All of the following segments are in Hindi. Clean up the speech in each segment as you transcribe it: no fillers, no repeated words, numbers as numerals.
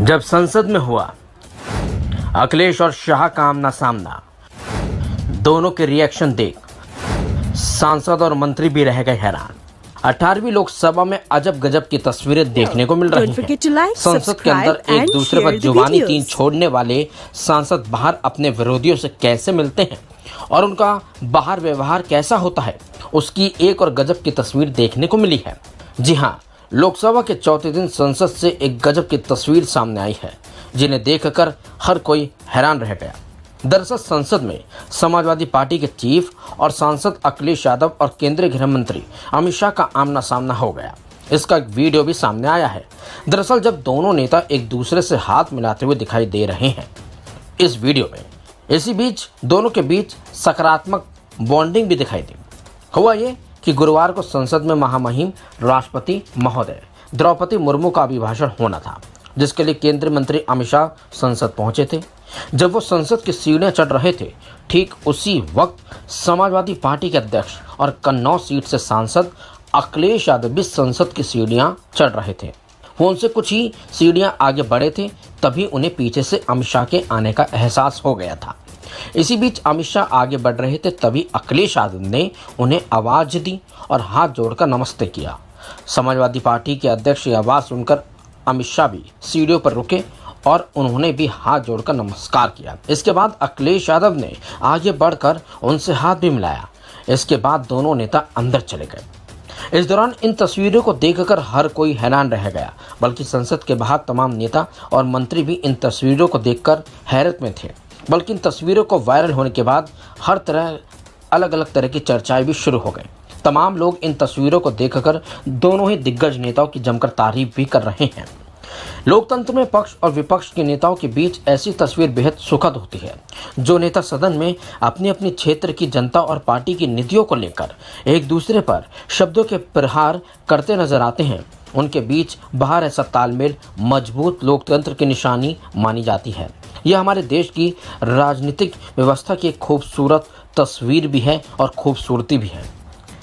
जब संसद में हुआ अखिलेश और शाह का आमना सामना, दोनों के रिएक्शन देख सांसद और मंत्री भी रह गए हैरान। 18वीं लोकसभा में अजब गजब की तस्वीरें देखने को मिल रही हैं। संसद के अंदर एक दूसरे पर जुबानी तीर छोड़ने वाले सांसद बाहर अपने विरोधियों से कैसे मिलते हैं और उनका बाहर व्यवहार कैसा होता है, उसकी एक और गजब की तस्वीर देखने को मिली है। जी हाँ, लोकसभा के चौथे दिन संसद से एक गजब की तस्वीर सामने आई है, जिन्हें देखकर हर कोई हैरान रह गया। दरअसल संसद में समाजवादी पार्टी के चीफ और सांसद अखिलेश यादव और केंद्रीय गृह मंत्री अमित शाह का आमना सामना हो गया। इसका एक वीडियो भी सामने आया है। दरअसल जब दोनों नेता एक दूसरे से हाथ मिलाते हुए दिखाई दे रहे हैं इस वीडियो में, इसी बीच दोनों के बीच सकारात्मक बॉन्डिंग भी दिखाई दी। हुआ ये कि गुरुवार को संसद में महामहिम राष्ट्रपति महोदय द्रौपदी मुर्मू का अभिभाषण होना था, जिसके लिए केंद्रीय मंत्री अमित शाह संसद पहुंचे थे। जब वो संसद की सीढ़ियां चढ़ रहे थे, ठीक उसी वक्त समाजवादी पार्टी के अध्यक्ष और कन्नौज सीट से सांसद अखिलेश यादव भी संसद की सीढ़ियां चढ़ रहे थे। वो उनसे कुछ ही सीढ़ियां आगे बढ़े थे, तभी उन्हें पीछे से अमित शाह के आने का एहसास हो गया था। इसी बीच अमित शाह आगे बढ़ रहे थे, तभी अखिलेश यादव ने उन्हें आवाज दी और हाथ जोड़कर नमस्ते किया। समाजवादी पार्टी के अध्यक्ष की आवाज सुनकर अमित शाह भी सीढ़ियों पर रुके और उन्होंने भी हाथ जोड़कर नमस्कार किया। इसके बाद अखिलेश यादव ने आगे बढ़कर उनसे हाथ भी मिलाया। इसके बाद दोनों नेता अंदर चले गए। इस दौरान इन तस्वीरों को देखकर हर कोई हैरान रह गया, बल्कि संसद के बाहर तमाम नेता और मंत्री भी इन तस्वीरों को देखकर हैरत में थे। बल्कि इन तस्वीरों को वायरल होने के बाद हर तरह अलग अलग तरह की चर्चाएं भी शुरू हो गई। तमाम लोग इन तस्वीरों को देखकर दोनों ही दिग्गज नेताओं की जमकर तारीफ भी कर रहे हैं। लोकतंत्र में पक्ष और विपक्ष के नेताओं के बीच ऐसी तस्वीर बेहद सुखद होती है। जो नेता सदन में अपनी अपनी क्षेत्र की जनता और पार्टी की नीतियों को लेकर एक दूसरे पर शब्दों के प्रहार करते नजर आते हैं, उनके बीच बाहर ऐसा तालमेल मजबूत लोकतंत्र की निशानी मानी जाती है। यह हमारे देश की राजनीतिक व्यवस्था की एक खूबसूरत तस्वीर भी है और खूबसूरती भी है।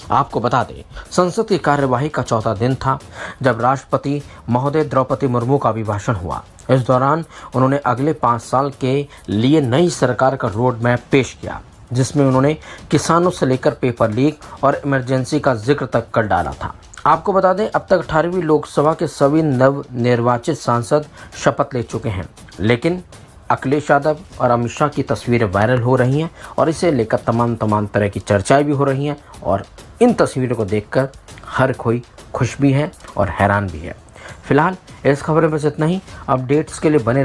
आपको बता दें, संसद की कार्यवाही का चौथा दिन था जब राष्ट्रपति महोदय द्रौपदी मुर्मू का अभिभाषण हुआ। इस दौरान उन्होंने अगले 5 साल के लिए नई सरकार का रोड मैप पेश किया, जिसमें उन्होंने किसानों से लेकर पेपर लीक और इमरजेंसी का जिक्र तक कर डाला था। आपको बता दें, अब तक 18वीं लोकसभा के सभी नव निर्वाचित सांसद शपथ ले चुके हैं, लेकिन अखिलेश यादव और अमित शाह की तस्वीरें वायरल हो रही हैं और इसे लेकर तमाम तरह की चर्चाएं भी हो रही हैं और इन तस्वीरों को देखकर हर कोई खुश भी है और हैरान भी है। फिलहाल इस खबर में बस इतना ही। अपडेट्स के लिए बने रहिए।